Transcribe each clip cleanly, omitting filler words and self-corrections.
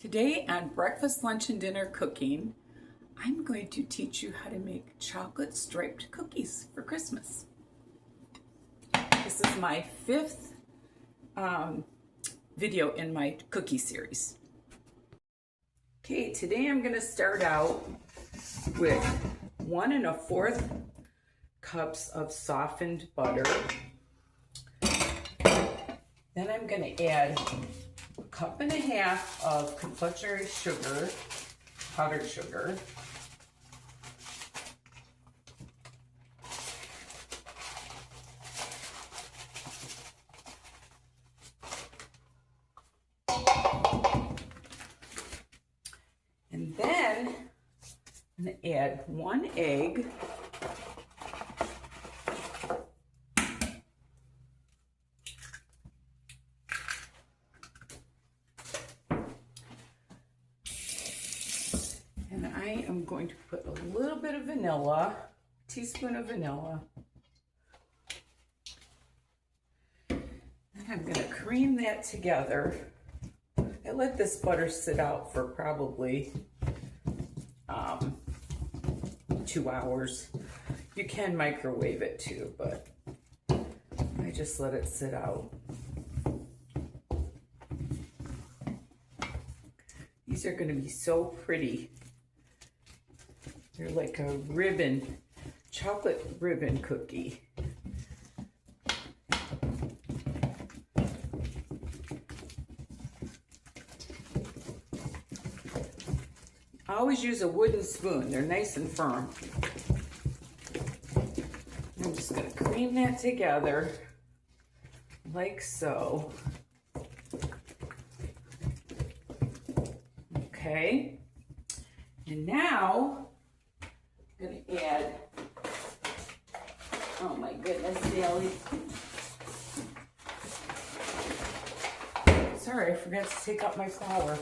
Today on Breakfast, Lunch, and Dinner Cooking, I'm going to teach you how to make chocolate striped cookies for Christmas. This is my fifth video in my cookie series. Okay, today I'm going to start out with 1 1/4 cups of softened butter. Then I'm going to add 1.5 cups of Confectioners Sugar, powdered sugar. And then I'm going to add 1 egg. And I am going to put a little bit of vanilla, a teaspoon of vanilla. And I'm going to cream that together. I let this butter sit out for probably 2 hours. You can microwave it too, but I just let it sit out. These are going to be so pretty. They're like a ribbon, chocolate ribbon cookie. I always use a wooden spoon. They're nice and firm. I'm just going to cream that together like so. Okay. And now I'm going to add, oh my goodness, Sally. Sorry, I forgot to take out my flour.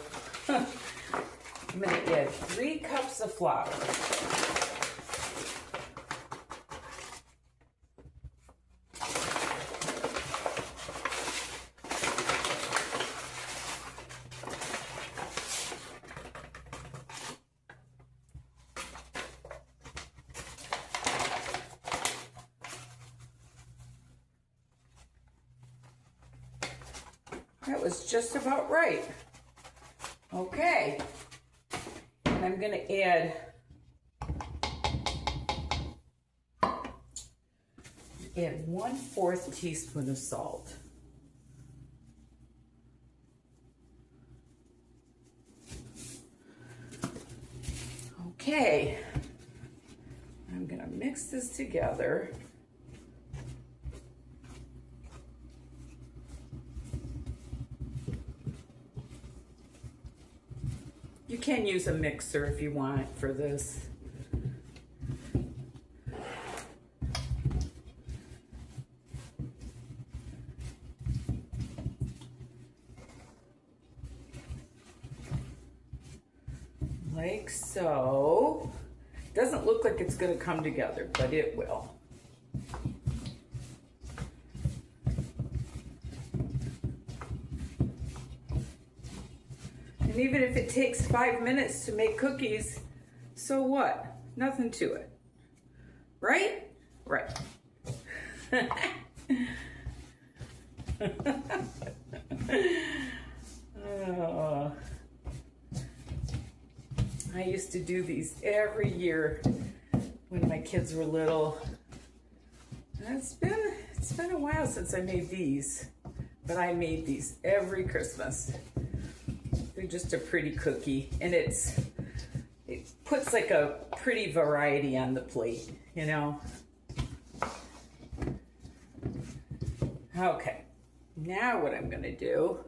I'm going to add 3 cups of flour. That was just about right. Okay. And I'm going to add 1/4 teaspoon of salt. Okay. I'm going to mix this together. You can use a mixer if you want for this. Like so. Doesn't look like it's going to come together, but it will. And even if it takes 5 minutes to make cookies, so what? Nothing to it. Right? Right. Oh. I used to do these every year when my kids were little. And it's been a while since I made these, but I made these every Christmas. They're just a pretty cookie, and it puts like a pretty variety on the plate, you know. Okay, now what I'm going to do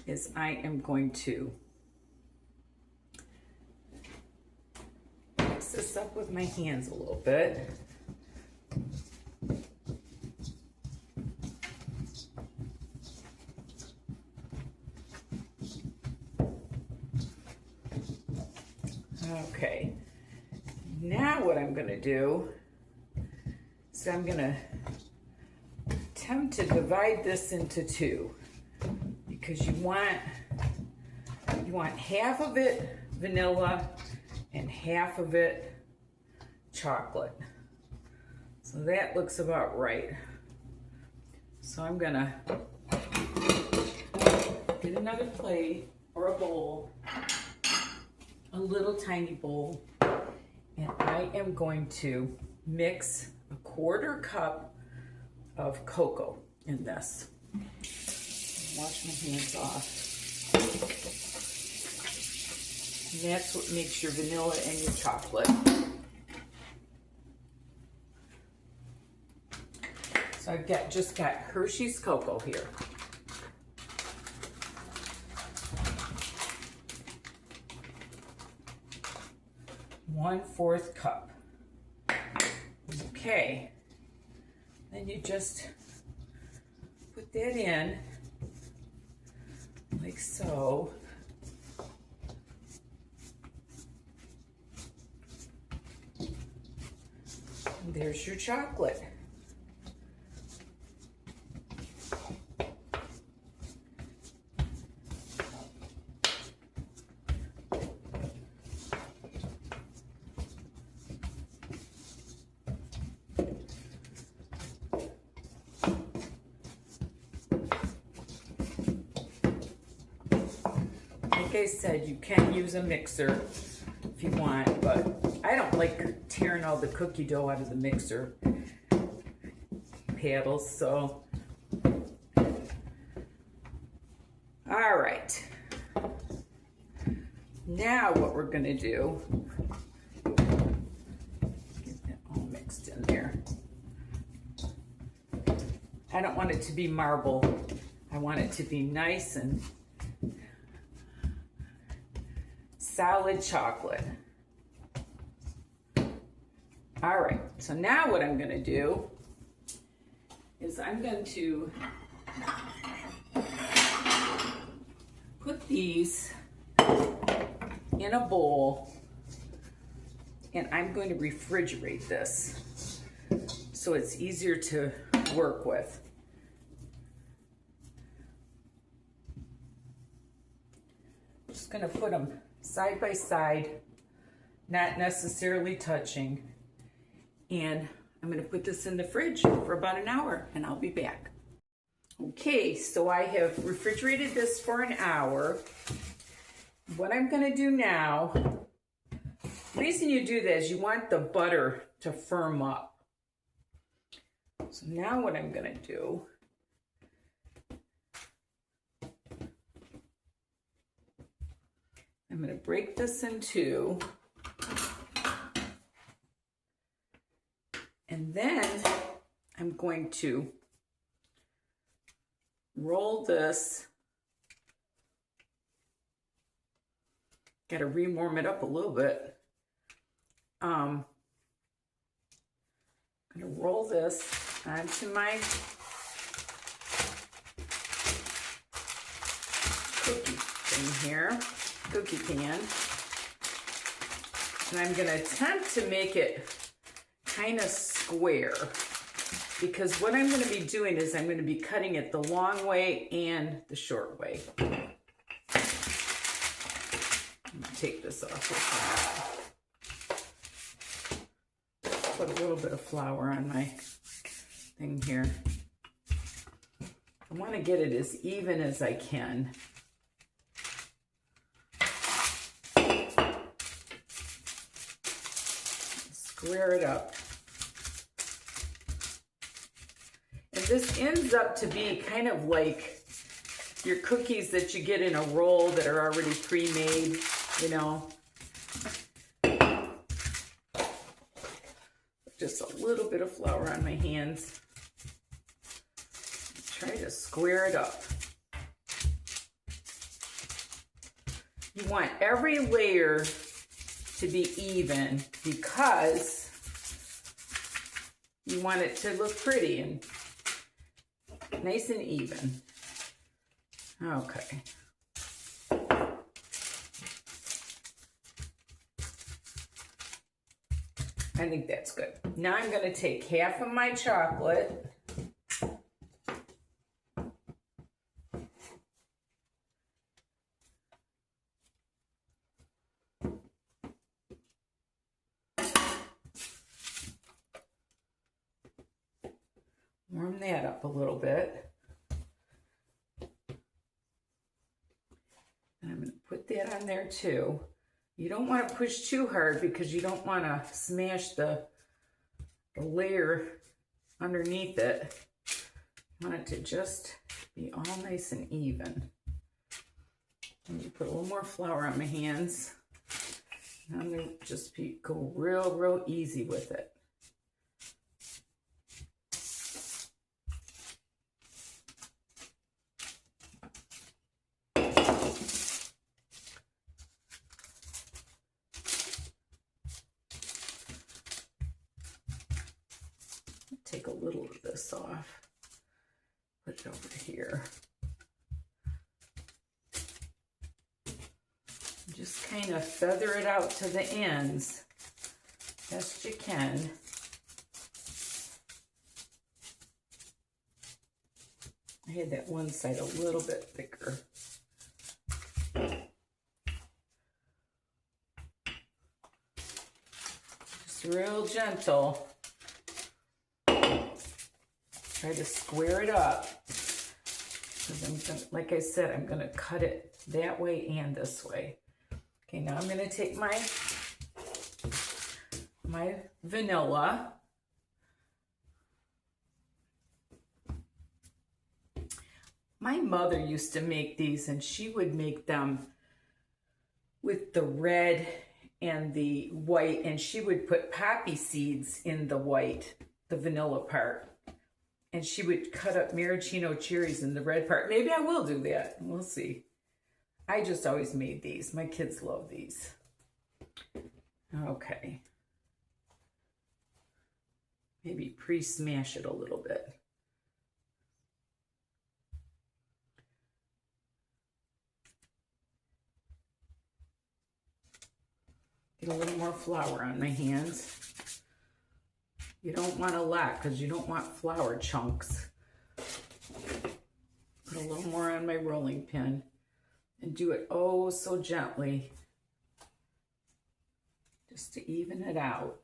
is I am going to mix this up with my hands a little bit. Okay, now what I'm going to do is I'm going to attempt to divide this into 2 because you want want half of it vanilla and half of it chocolate. So that looks about right. So I'm gonna get another plate or a bowl, a little tiny bowl, and I am going to mix a 1/4 cup of cocoa in this. Wash my hands off. And that's what makes your vanilla and your chocolate. So I've just got Hershey's cocoa here. One-4 cup. Okay. Then you just put that in like so. And there's your chocolate. Like I said, you can use a mixer if you want, but I don't like tearing all the cookie dough out of the mixer paddles, so. All right. Now what we're gonna do, get that all mixed in there. I don't want it to be marble. I want it to be nice and solid chocolate. All right, so now what I'm gonna do is I'm going to put these in a bowl and I'm going to refrigerate this so it's easier to work with. Just gonna put them side by side, not necessarily touching. And I'm gonna put this in the fridge for about an hour and I'll be back. Okay, so I have refrigerated this for an hour. What I'm gonna do now, the reason you do this, you want the butter to firm up. So now what I'm gonna do, I'm gonna break this in two. And then I'm going to roll this. Got to rewarm it up a little bit. I'm going to roll this onto my cookie thing here, cookie pan. And I'm going to attempt to make it kind of square, because what I'm going to be doing is I'm going to be cutting it the long way and the short way. Take this off. Put a little bit of flour on my thing here. I want to get it as even as I can. Square it up. And this ends up to be kind of like your cookies that you get in a roll that are already pre-made, you know. Just a little bit of flour on my hands. Try to square it up. You want every layer to be even because you want it to look pretty and nice and even. Okay. I think that's good. Now I'm going to take half of my chocolate warm that up a little bit. And I'm going to put that on there too. You don't want to push too hard because you don't want to smash the layer underneath it. You want it to just be all nice and even. Let me put a little more flour on my hands. And I'm going to just go real easy with it. Take a little of this off. Put it over here. Just kind of feather it out to the ends best you can. I had that one side a little bit thicker. Just real gentle. Try to square it up. Because like I said, I'm going to cut it that way and this way. Okay, now I'm going to take my vanilla. My mother used to make these, and she would make them with the red and the white, and she would put poppy seeds in the white, the vanilla part. And she would cut up maraschino cherries in the red part. Maybe I will do that. We'll see. I just always made these. My kids love these. Okay. Maybe pre-smash it a little bit. Get a little more flour on my hands. You don't want a lot because you don't want flour chunks. Put a little more on my rolling pin and do it oh so gently, just to even it out.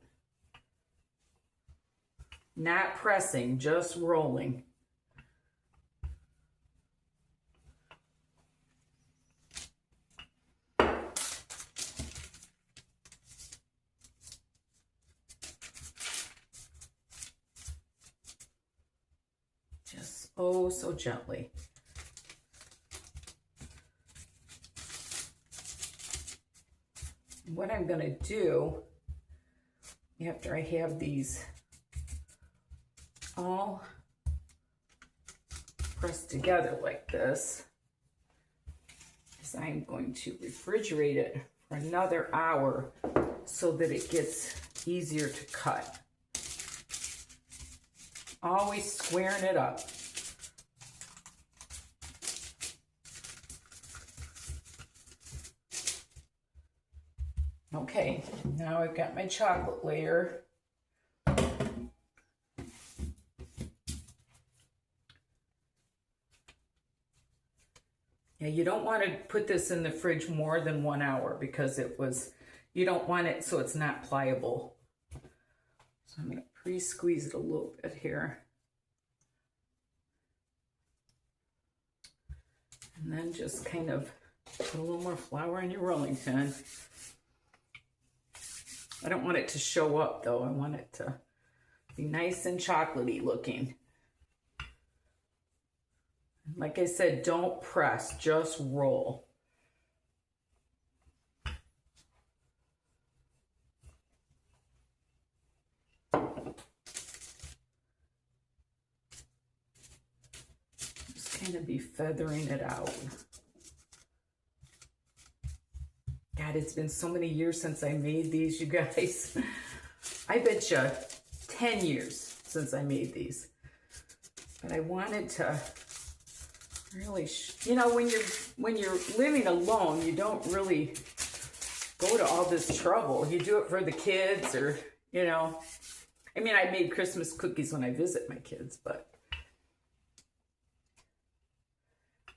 Not pressing, just rolling. Just oh so gently. What I'm going to do after I have these all pressed together like this is I'm going to refrigerate it for another hour so that it gets easier to cut. Always squaring it up. Okay, now I've got my chocolate layer. Yeah, you don't want to put this in the fridge more than 1 hour because you don't want it so it's not pliable. So I'm going to pre-squeeze it a little bit here. And then just kind of put a little more flour in your rolling pin. I don't want it to show up though. I want it to be nice and chocolatey looking. Like I said, don't press, just roll. Just kind of be feathering it out. God, it's been so many years since I made these, you guys. I bet you 10 years since I made these. But I wanted to really, you know, when you're living alone, you don't really go to all this trouble. You do it for the kids, or, you know. I mean, I made Christmas cookies when I visit my kids, but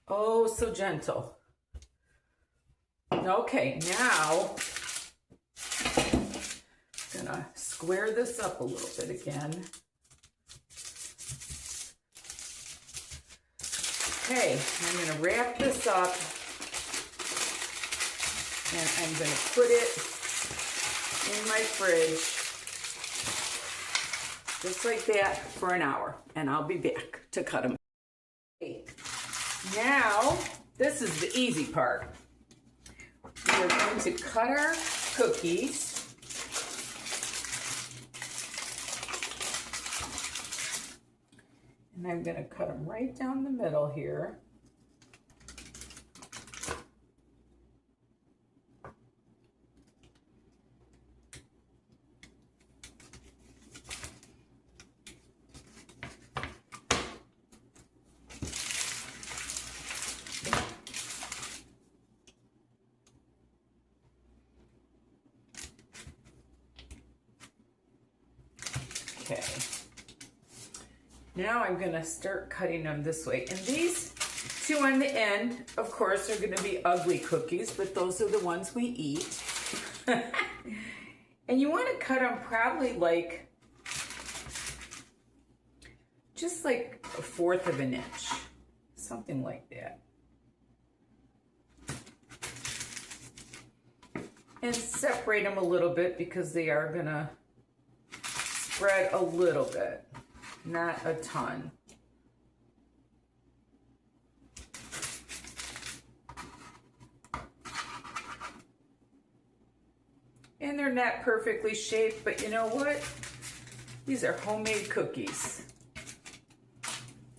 oh, so gentle. Okay, now I'm gonna square this up a little bit again. Okay, I'm going to wrap this up and I'm going to put it in my fridge just like that for an hour, and I'll be back to cut them. Okay. Now, this is the easy part. We're going to cut our cookies. And I'm going to cut them right down the middle here. Okay. Now I'm gonna start cutting them this way. And these two on the end, of course, are gonna be ugly cookies, but those are the ones we eat. And you wanna cut them probably like, just like 1/4 of an inch, something like that. And separate them a little bit because they are gonna spread a little bit. Not a ton. And they're not perfectly shaped, but you know what? These are homemade cookies.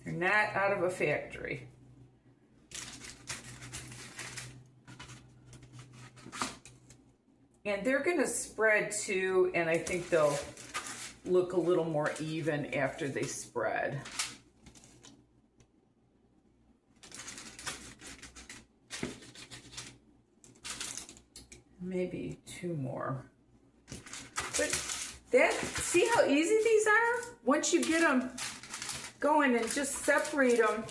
They're not out of a factory. And they're gonna spread too, and I think they'll look a little more even after they spread. Maybe 2 more. But that, see how easy these are? Once you get them going, and just separate them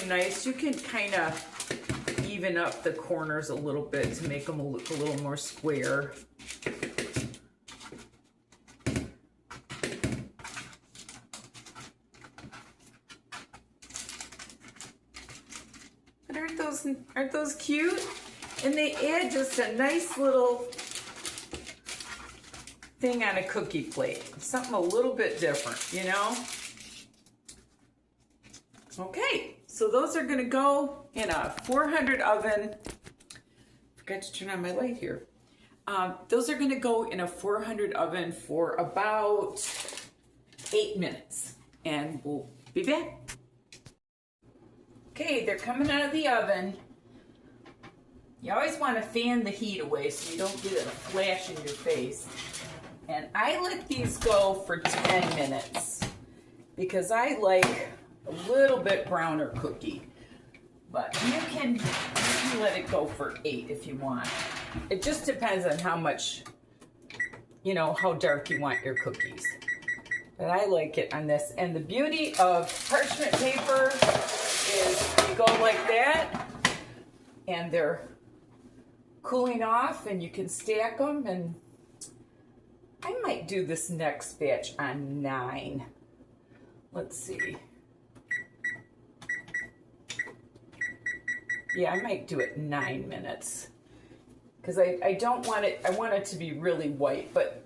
nice, you can kind of even up the corners a little bit to make them look a little more square. Aren't those cute? And they add just a nice little thing on a cookie plate. Something a little bit different, you know? Okay, so those are gonna go in a 400 oven. Forgot to turn on my light here. Those are gonna go in a 400 oven for about 8 minutes, and we'll be back. Okay, they're coming out of the oven. You always want to fan the heat away so you don't get a flash in your face. And I let these go for 10 minutes because I like a little bit browner cookie. But you can let it go for 8 if you want. It just depends on how much, you know, how dark you want your cookies. But I like it on this. And the beauty of parchment paper is you go like that and they're cooling off and you can stack them. And I might do this next batch on 9. Let's see. Yeah, I might do it 9 minutes because I don't want it, I want it to be really white, but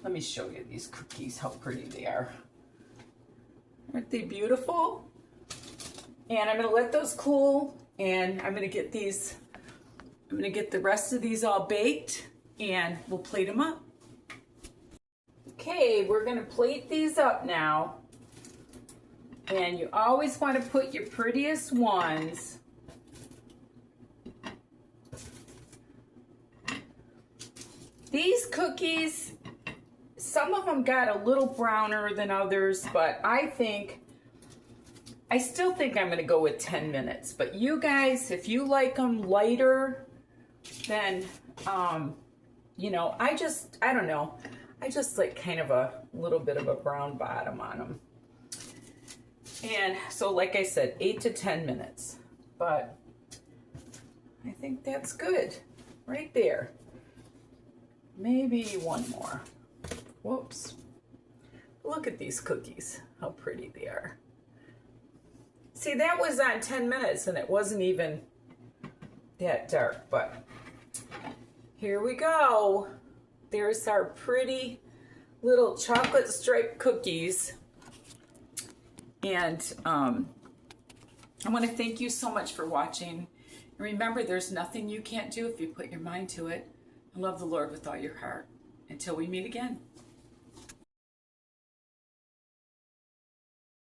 let me show you these cookies, how pretty they are. Aren't they beautiful? And I'm gonna let those cool, and I'm gonna get these, I'm gonna get the rest of these all baked, and we'll plate them up. Okay, we're gonna plate these up now. And you always wanna put your prettiest ones these cookies, some of them got a little browner than others, but I still think I'm gonna go with 10 minutes. But you guys, if you like them lighter, then, you know, I don't know. I just like kind of a little bit of a brown bottom on them. And so, like I said, 8 to 10 minutes. But I think that's good right there. Maybe one more. Whoops. Look at these cookies, how pretty they are. See, that was on 10 minutes and it wasn't even that dark, but here we go. There's our pretty little chocolate striped cookies. And I want to thank you so much for watching. And remember, there's nothing you can't do if you put your mind to it. And love the Lord with all your heart. Until we meet again.